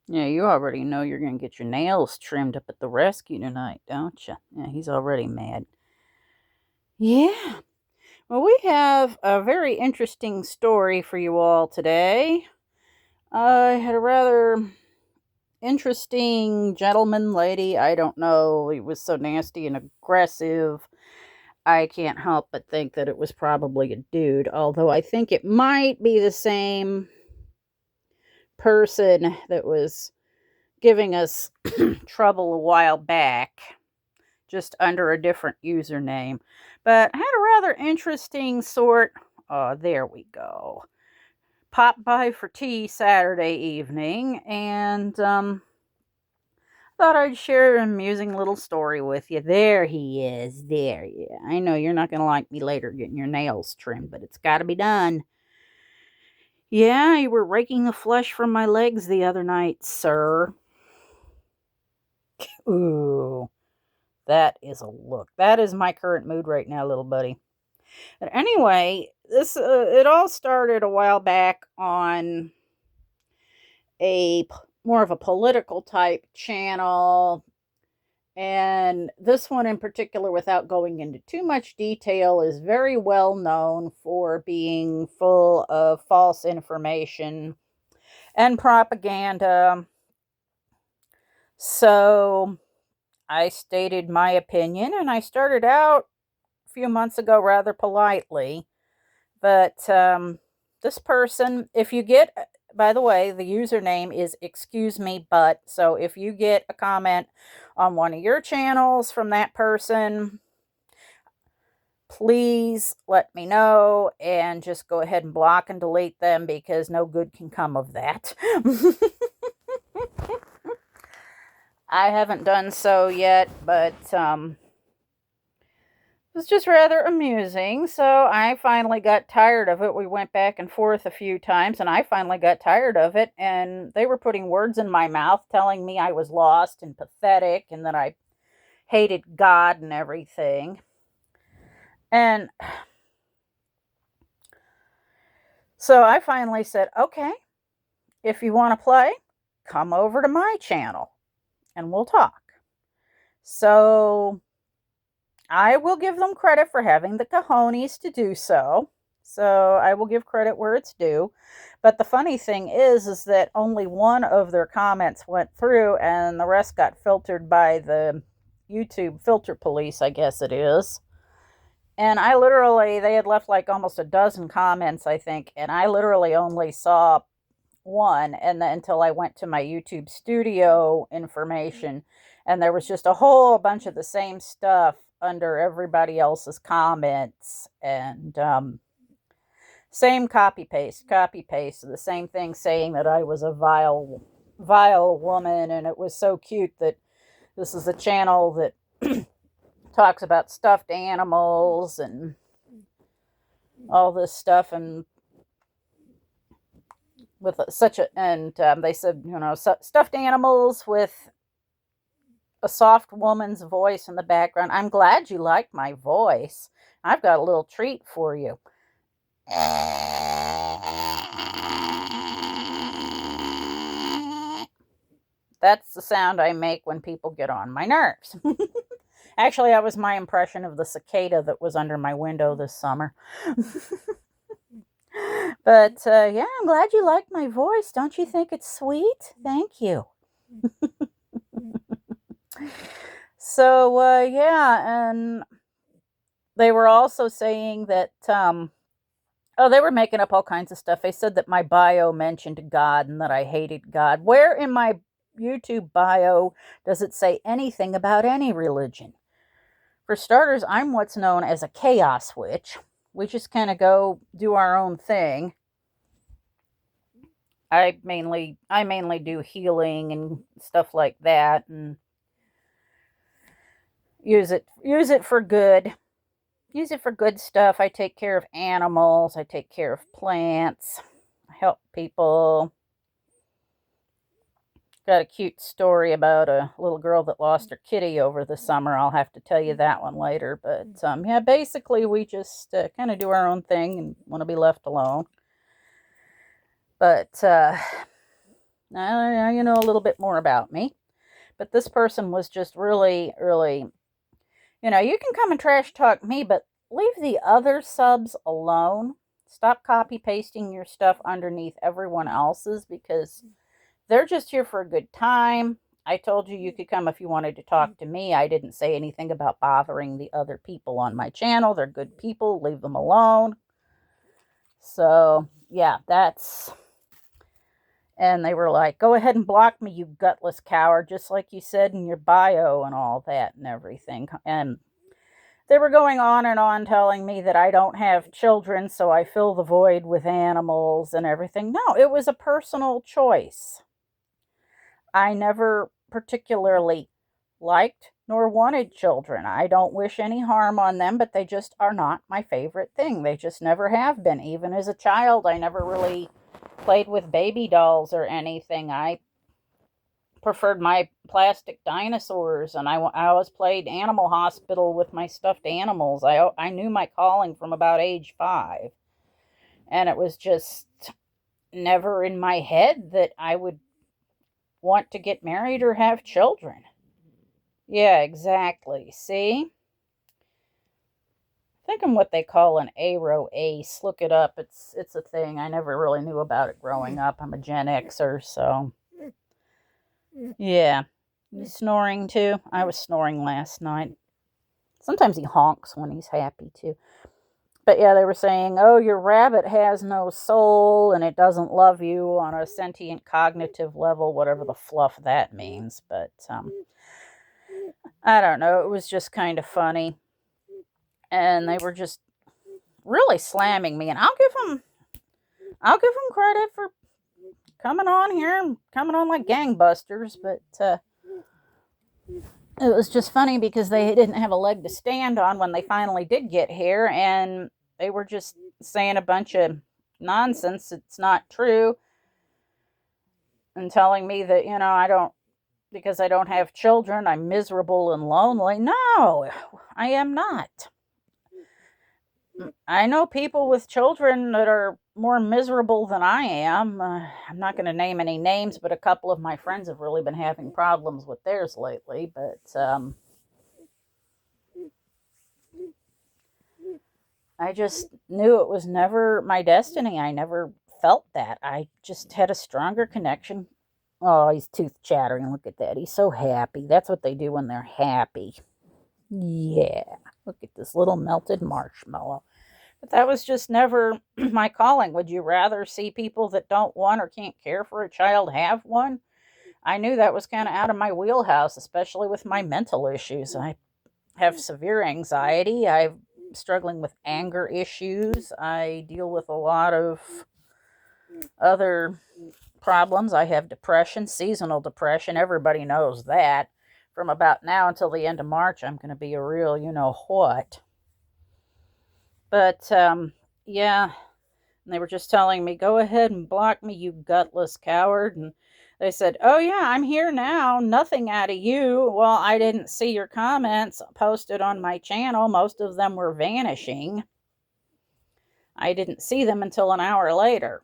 Yeah, you already know you're going to get your nails trimmed up at the rescue tonight, don't you? Yeah, he's already mad. Yeah. Well, we have a very interesting story for you all today. I had a rather interesting gentleman, lady, I don't know. He was so nasty and aggressive. I can't help but think that it was probably a dude, although I think it might be the same person that was giving us trouble a while back, just under a different username. But I had a rather interesting sort. Oh, there we go. Popped by for tea Saturday evening, and thought I'd share an amusing little story with you. There he is. There, yeah. I know you're not gonna like me later getting your nails trimmed, but it's got to be done. Yeah, you were raking the flesh from my legs the other night, sir. Ooh, that is a look. That is my current mood right now, little buddy. But anyway, this it all started a while back on more of a political type channel, and this one in particular, without going into too much detail, is very well known for being full of false information and propaganda. So I stated my opinion, and I started out a few months ago rather politely. But this person, if you get, by the way, the username is excuse me, but so if you get a comment on one of your channels from that person, please let me know and just go ahead and block and delete them because no good can come of that. I haven't done so yet, but it was just rather amusing. So I finally got tired of it. We went back and forth a few times, and I finally got tired of it. And they were putting words in my mouth, telling me I was lost and pathetic and that I hated God and everything. And so I finally said, okay, if you want to play, come over to my channel and we'll talk. So I will give them credit for having the cojones to do so. So I will give credit where it's due. But the funny thing is that only one of their comments went through and the rest got filtered by the YouTube filter police, I guess it is. And they had left like almost a dozen comments, I think, and I literally only saw one, and then until I went to my YouTube studio information, and there was just a whole bunch of the same stuff under everybody else's comments, and same copy paste, the same thing saying that I was a vile woman, and it was so cute that this is a channel that talks about stuffed animals and all this stuff, and with such a and they said, stuffed animals with a soft woman's voice in the background. I'm glad you like my voice. I've got a little treat for you. That's the sound I make when people get on my nerves. Actually, that was my impression of the cicada that was under my window this summer. But yeah, I'm glad you like my voice. Don't you think it's sweet? Thank you. So yeah, and they were also saying that they were making up all kinds of stuff. They said that my bio mentioned God and that I hated God. Where in my YouTube bio does it say anything about any religion? For starters, I'm what's known as a chaos witch. We just kind of go do our own thing. I mainly do healing and stuff like that, and use it for good. Use it for good stuff. I take care of animals. I take care of plants. I help people. Got a cute story about a little girl that lost her kitty over the summer. I'll have to tell you that one later. But yeah, basically we just kind of do our own thing and want to be left alone. But Now you know a little bit more about me. But this person was just really, really, you can come and trash talk me, but leave the other subs alone. Stop copy pasting your stuff underneath everyone else's because they're just here for a good time. I told you could come if you wanted to talk to me. I didn't say anything about bothering the other people on my channel. They're good people. Leave them alone. So, yeah, and they were like, go ahead and block me, you gutless coward, just like you said in your bio and all that and everything. And they were going on and on telling me that I don't have children, so I fill the void with animals and everything. No, it was a personal choice. I never particularly liked nor wanted children. I don't wish any harm on them, but they just are not my favorite thing. They just never have been. Even as a child, I never really played with baby dolls or anything. I preferred my plastic dinosaurs, and I always played Animal Hospital with my stuffed animals. I knew my calling from about age 5, and it was just never in my head that I would want to get married or have children. Yeah, exactly. See? I think I'm what they call an aro ace. Look it up. It's a thing. I never really knew about it growing up. I'm a Gen Xer, so yeah. You snoring too? I was snoring last night. Sometimes he honks when he's happy too. But yeah, they were saying, oh, your rabbit has no soul and it doesn't love you on a sentient cognitive level, whatever the fluff that means. But I don't know. It was just kind of funny. And they were just really slamming me. And I'll give them credit for coming on here and coming on like gangbusters. But it was just funny because they didn't have a leg to stand on when they finally did get here. And they were just saying a bunch of nonsense. It's not true. And telling me that, because I don't have children, I'm miserable and lonely. No, I am not. I know people with children that are more miserable than I am. I'm not going to name any names, but a couple of my friends have really been having problems with theirs lately. But I just knew it was never my destiny. I never felt that. I just had a stronger connection. Oh, he's tooth chattering. Look at that. He's so happy. That's what they do when they're happy. Yeah. Look at this little melted marshmallow. But that was just never my calling. Would you rather see people that don't want or can't care for a child have one? I knew that was kind of out of my wheelhouse, especially with my mental issues. I have severe anxiety. I'm struggling with anger issues. I deal with a lot of other problems. I have depression, seasonal depression. Everybody knows that. From about now until the end of March, I'm going to be a real you-know-what. But, yeah, and they were just telling me, go ahead and block me, you gutless coward. And they said, oh, yeah, I'm here now. Nothing out of you. Well, I didn't see your comments posted on my channel. Most of them were vanishing. I didn't see them until an hour later.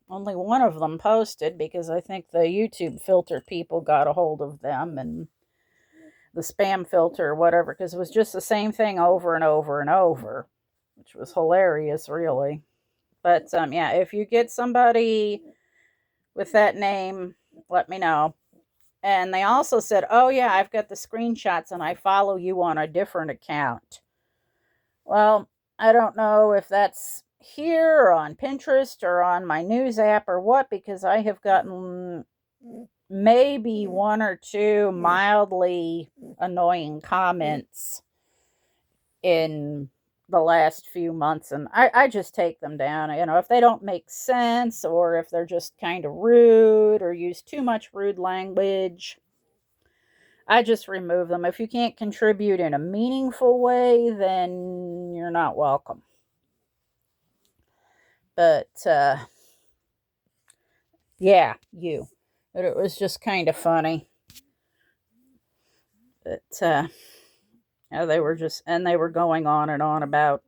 Only one of them posted because I think the YouTube filter people got a hold of them and the spam filter or whatever, because it was just the same thing over and over and over, which was hilarious, really. But, yeah, if you get somebody with that name, let me know. And they also said, oh, yeah, I've got the screenshots and I follow you on a different account. Well, I don't know if that's here or on Pinterest or on my news app or what, because I have gotten maybe one or two mildly annoying comments in the last few months, and I just take them down. If they don't make sense or if they're just kind of rude or use too much rude language, I just remove them. If you can't contribute in a meaningful way, then you're not welcome. But, yeah, you. But it was just kind of funny. But, yeah, they were going on and on about,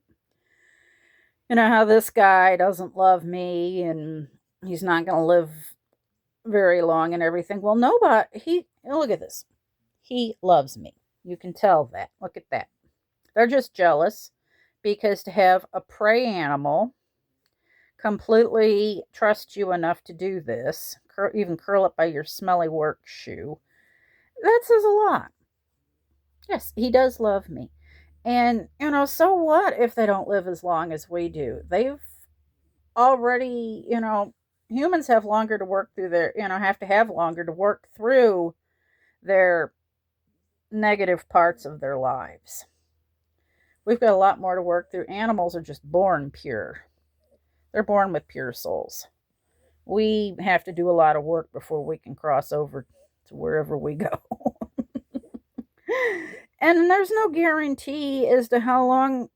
how this guy doesn't love me and he's not going to live very long and everything. Well, nobody, look at this. He loves me. You can tell that. Look at that. They're just jealous because to have a prey animal completely trust you enough to do this, even curl up by your smelly work shoe, that says a lot. Yes, he does love me. And, so what if they don't live as long as we do? They've already, humans have longer to work through have to have longer to work through their negative parts of their lives. We've got a lot more to work through. Animals are just born pure. They're born with pure souls. We have to do a lot of work before we can cross over to wherever we go. And there's no guarantee as to how long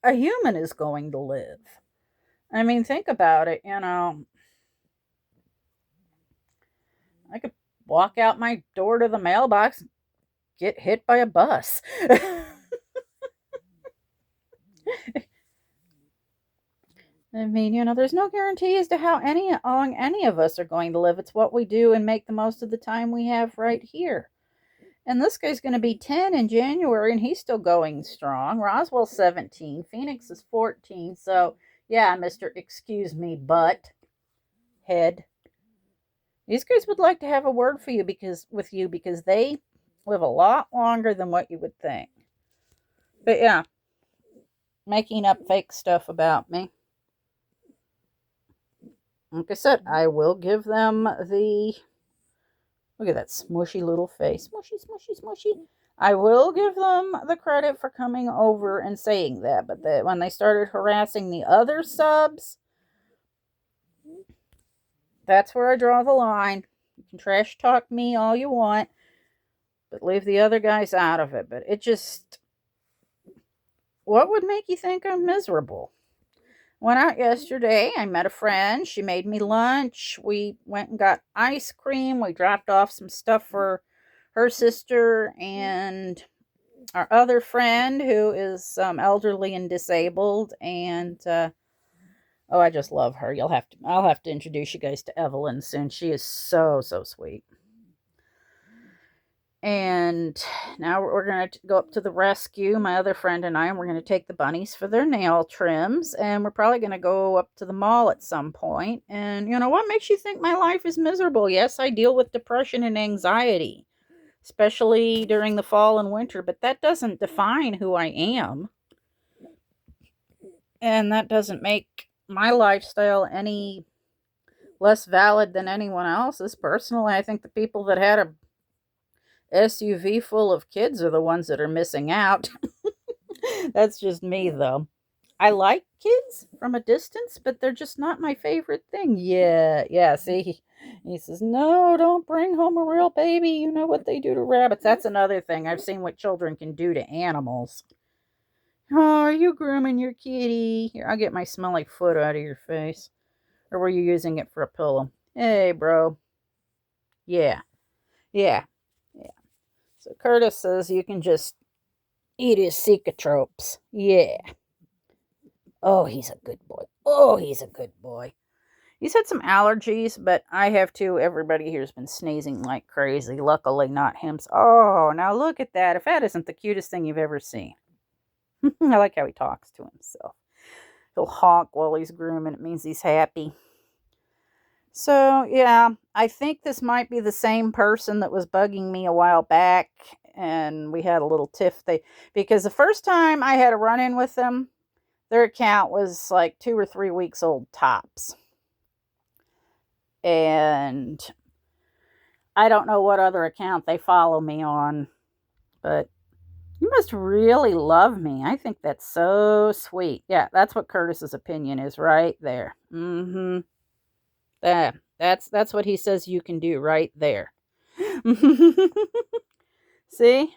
a human is going to live. I mean, think about it, I could walk out my door to the mailbox, get hit by a bus. I mean, there's no guarantee as to how long any of us are going to live. It's what we do and make the most of the time we have right here. And this guy's going to be 10 in January, and he's still going strong. Roswell's 17. Phoenix is 14. So, yeah, Mr. Excuse Me, butt head. These guys would like to have a word for you because they live a lot longer than what you would think. But yeah, making up fake stuff about me. Like I said, I will give them the... Look at that smushy little face. Smushy, smushy, smushy. I will give them the credit for coming over and saying that. But when they started harassing the other subs, that's where I draw the line. You can trash talk me all you want, but leave the other guys out of it. But it just... What would make you think I'm miserable? Went out yesterday. I met a friend. She made me lunch. We went and got ice cream. We dropped off some stuff for her sister and our other friend who is elderly and disabled. And I just love her. I'll have to introduce you guys to Evelyn soon. She is so sweet. And now we're going to go up to the rescue, my other friend and I, and we're going to take the bunnies for their nail trims. And we're probably going to go up to the mall at some point. And, what makes you think my life is miserable? Yes, I deal with depression and anxiety, especially during the fall and winter, but that doesn't define who I am. And that doesn't make my lifestyle any less valid than anyone else's. Personally, I think the people that had a SUV full of kids are the ones that are missing out. That's just me, though. I like kids from a distance, but they're just not my favorite thing. Yeah, see? He says, no, don't bring home a real baby. You know what they do to rabbits. That's another thing. I've seen what children can do to animals. Oh, are you grooming your kitty? Here, I'll get my smelly foot out of your face. Or were you using it for a pillow? Hey, bro. Yeah. So Curtis says you can just eat his Secatropes. Yeah. Oh, he's a good boy. He's had some allergies, but I have too. Everybody here's been sneezing like crazy. Luckily, not him. Oh, now look at that. If that isn't the cutest thing you've ever seen. I like how he talks to himself. He'll honk while he's grooming. It means he's happy. So, yeah, I think this might be the same person that was bugging me a while back, and we had a little tiff. Because the first time I had a run-in with them, their account was like 2 or 3 weeks old tops. And I don't know what other account they follow me on, but you must really love me. I think that's so sweet. Yeah, that's what Curtis's opinion is right there. That's what he says you can do right there. See?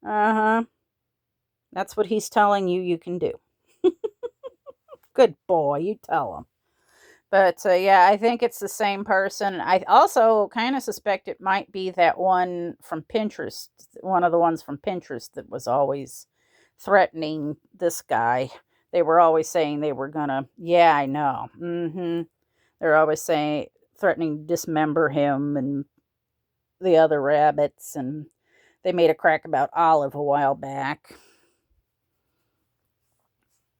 That's what he's telling you can do. Good boy, you tell him. But yeah, I think it's the same person. I also kind of suspect it might be that one from Pinterest, one of the ones from Pinterest that was always threatening this guy. They were always saying they were gonna, yeah, I know. They're always saying threatening to dismember him and the other rabbits, and they made a crack about Olive a while back.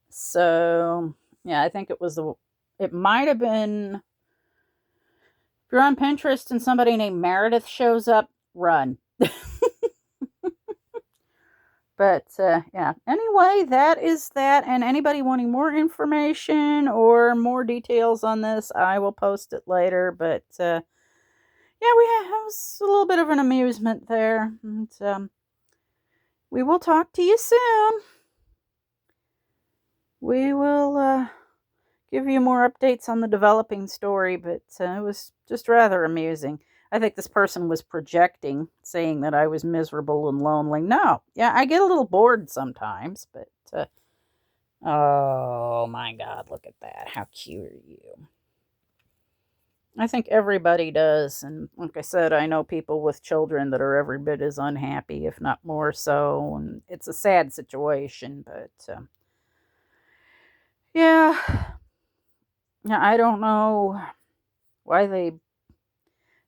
So, yeah, I think it might have been, if you're on Pinterest and somebody named Meredith shows up, run. But, yeah, anyway, that is that. And anybody wanting more information or more details on this, I will post it later. But, yeah, it was a little bit of an amusement there. And, we will talk to you soon. We will give you more updates on the developing story, but it was just rather amusing. I think this person was projecting, saying that I was miserable and lonely. No, yeah, I get a little bored sometimes, but oh my God, look at that. How cute are you? I think everybody does. And like I said, I know people with children that are every bit as unhappy, if not more so. And it's a sad situation, but yeah. Yeah, I don't know why they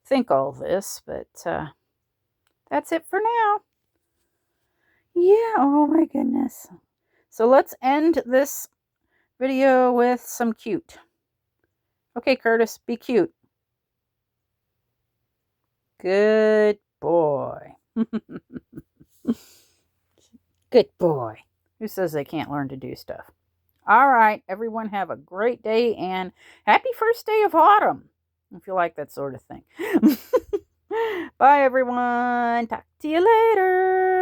think all this, but that's it for now. Yeah, oh my goodness. So let's end this video with some cute. Okay, Curtis, be cute. Good boy. Good boy. Who says they can't learn to do stuff? All right, everyone have a great day and happy first day of autumn, if you like that sort of thing. Bye, everyone. Talk to you later.